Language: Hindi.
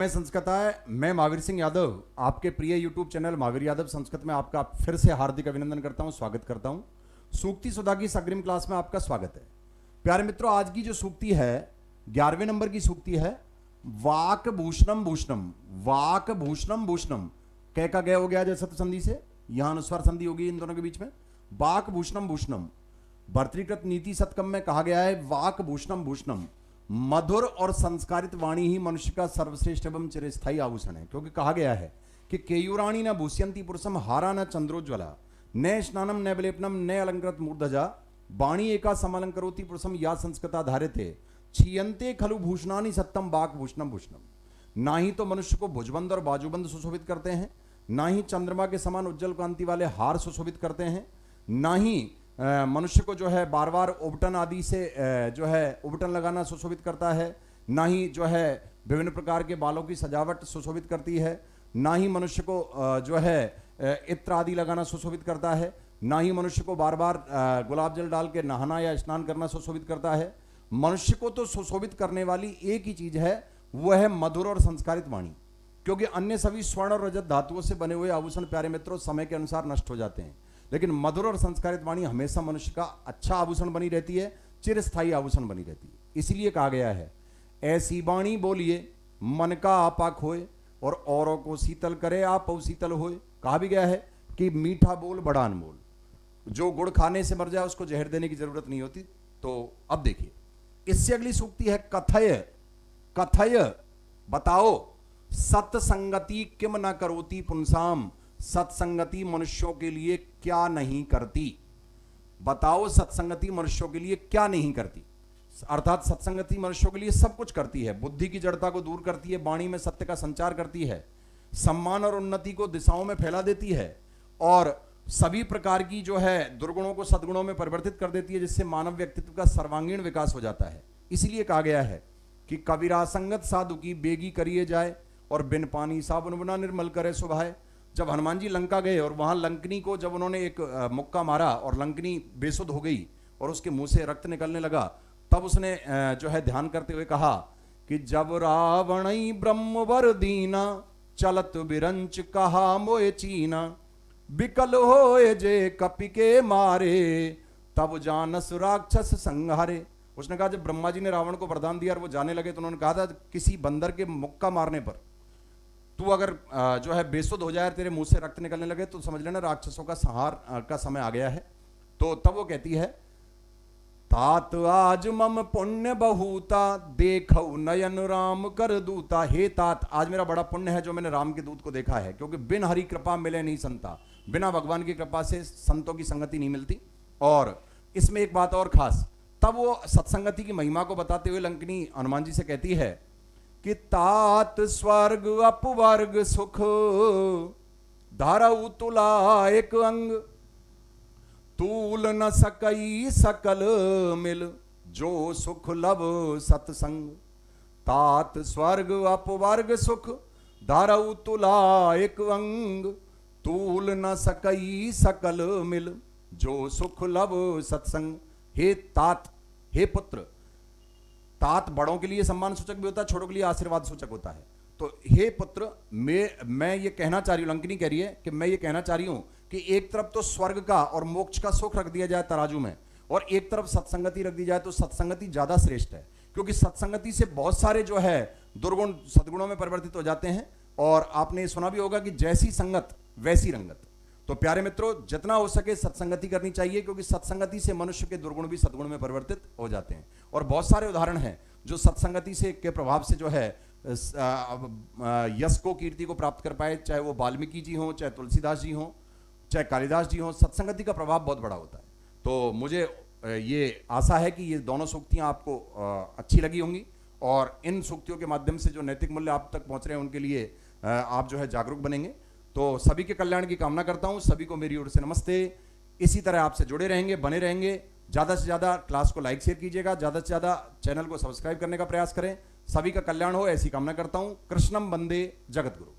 मैं संस्कृताय, मैं महावीर सिंह यादव आपके प्रिय यूट्यूब चैनल महावीर यादव संस्कृत में आपका फिर से हार्दिक अभिनंदन करता हूं, स्वागत करता हूं। सूक्ति सुधा की अग्रिम क्लास में आपका स्वागत है। प्यारे मित्रों, आज की जो सूक्ति है 11वें नंबर की सूक्ति है। वाक भूषणम भूषणम, वाक भूषणम भूषणम, कह का गया हो गया जैसे संधि से, यहां अनुस्वार संधि होगी इन दोनों के बीच में। वाक भूषणम भूषणम, भर्तृकृत नीति सतकम में कहा गया है वाक भूषणम भूषणम, मधुर और संस्कारित वाणी ही मनुष्य का सर्वश्रेष्ठ एवं चिरस्थायी आभूषण है। क्योंकि कहा गया है कि केयूराणी न भूष्यंती पुरुषम हारा न चंद्रोज्वला, न स्नानम न विलेपनम न अलंकृत मूर्धजा, वाणी एका समलंकरोति पुरुषम या संस्कृता धार्यते, क्षीयन्ते खलु भूषणानि सत्तम वाक भूषणम भूषणम। ना ही तो मनुष्य को भुजबंद और बाजूबंद सुशोभित करते हैं, ना ही चंद्रमा के समान उज्जवल कांति वाले हार सुशोभित करते हैं, ना ही मनुष्य को जो है बार बार उबटन आदि से जो है उबटन लगाना सुशोभित करता है, ना ही जो है विभिन्न प्रकार के बालों की सजावट सुशोभित करती है, ना ही मनुष्य को जो है इत्र आदि लगाना सुशोभित करता है, ना ही मनुष्य को बार बार गुलाब जल डाल के नहाना या स्नान करना सुशोभित करता है। मनुष्य को तो सुशोभित करने वाली एक ही चीज है, वह है मधुर और संस्कारित वाणी। क्योंकि अन्य सभी स्वर्ण और रजत धातुओं से बने हुए आभूषण प्यारे मित्रों समय के अनुसार नष्ट हो जाते हैं, लेकिन मधुर और संस्कारित वाणी हमेशा मनुष्य का अच्छा आभूषण बनी रहती है, चिरस्थायी आभूषण बनी रहती है। इसलिए कहा गया है ऐसी वाणी बोलिए मन का आपा खोए, और औरों को शीतल करे आप शीतल होए। कहा भी गया है कि मीठा बोल बड़ा अनमोल, जो गुड़ खाने से मर जाए उसको जहर देने की जरूरत नहीं होती। तो अब देखिए इससे अगली सूक्ति है कथय, कथय बताओ सत्संगति किम न करोति पुंसाम, सत्संगति मनुष्यों के लिए क्या नहीं करती। बताओ सत्संगति मनुष्यों के लिए क्या नहीं करती, अर्थात सत्संगति मनुष्यों के लिए सब कुछ करती है। बुद्धि की जड़ता को दूर करती है, वाणी में सत्य का संचार करती है, सम्मान और उन्नति को दिशाओं में फैला देती है, और सभी प्रकार की जो है दुर्गुणों को सद्गुणों में परिवर्तित कर देती है, जिससे मानव व्यक्तित्व का सर्वांगीण विकास हो जाता है। इसीलिए कहा गया है कि कबीरा संगत साधु की बेगी करिए जाए, और बिन पानी साबुन बिना निर्मल करे सुभाए। जब हनुमान जी लंका गए और वहां लंकनी को जब उन्होंने एक मुक्का मारा और लंकनी बेसुध हो गई और उसके मुंह से रक्त निकलने लगा, तब उसने जो है ध्यान करते हुए कहा कि जब रावण ब्रह्मवर दीना, चलत बिरंच कहा मोए चीना, बिकल होए जे कपि के मारे, तब जानस राक्षस संहारे। उसने कहा जब ब्रह्मा जी ने रावण को वरदान दिया और वो जाने लगे, तो उन्होंने कहा था किसी बंदर के मुक्का मारने पर तू अगर जो है बेसुध हो जाए, तेरे मुंह से रक्त निकलने लगे, तो समझ लेना राक्षसों का संहार का समय आ गया है। तो तब वो कहती है तात आज मम पुण्य बहुता, देखौ नयन राम कर दूता। हे तात, आज मेरा बड़ा पुण्य है जो मैंने राम के दूत को देखा है, क्योंकि बिन हरि कृपा मिले नहीं संता, बिना भगवान की कृपा से संतों की संगति नहीं मिलती। और इसमें एक बात और खास, तब वो सत्संगति की महिमा को बताते हुए लंकनी हनुमान जी से कहती है कि तात स्वर्ग अपवर्ग सुख, धरऊ तुला एक अंग, तूल न सकई सकल मिल, जो सुख लब सत्संग। तात स्वर्ग अपवर्ग सुख, धरऊ तुला एक अंग, तूल न सकई सकल मिल, जो सुख लब सत्संग। हे तात, हे पुत्र, तात बड़ों के लिए सम्मान सूचक भी होता है, छोटों के लिए आशीर्वाद सूचक होता है। तो हे पुत्र, मैं ये कहना चाह रही हूं, लंकनी कह रही है कि मैं ये कहना चाह रही हूं कि एक तरफ तो स्वर्ग का और मोक्ष का सुख रख दिया जाए तराजू में, और एक तरफ सत्संगति रख दी जाए, तो सत्संगति ज्यादा श्रेष्ठ है। क्योंकि सत्संगति से बहुत सारे जो है दुर्गुण सद्गुणों में परिवर्तित हो जाते हैं, और आपने सुना भी होगा कि जैसी संगत वैसी रंगत। तो प्यारे मित्रों, जितना हो सके सत्संगति करनी चाहिए, क्योंकि सत्संगति से मनुष्य के दुर्गुण भी सद्गुण में परिवर्तित हो जाते हैं। और बहुत सारे उदाहरण हैं जो सत्संगति से के प्रभाव से जो है यश को, कीर्ति को प्राप्त कर पाए, चाहे वो वाल्मीकि जी हों, चाहे तुलसीदास जी हों, चाहे कालिदास जी हों। सत्संगति का प्रभाव बहुत बड़ा होता है। तो मुझे ये आशा है कि ये दोनों सूक्तियां आपको अच्छी लगी होंगी, और इन सूक्तियों के माध्यम से जो नैतिक मूल्य आप तक पहुंच रहे हैं उनके लिए आप जो है जागरूक बनेंगे। तो सभी के कल्याण की कामना करता हूं। सभी को मेरी ओर से नमस्ते। इसी तरह आपसे जुड़े रहेंगे, बने रहेंगे। ज़्यादा से ज़्यादा क्लास को लाइक शेयर कीजिएगा, ज़्यादा से ज़्यादा चैनल को सब्सक्राइब करने का प्रयास करें। सभी का कल्याण हो ऐसी कामना करता हूं। कृष्णम वंदे जगत गुरु।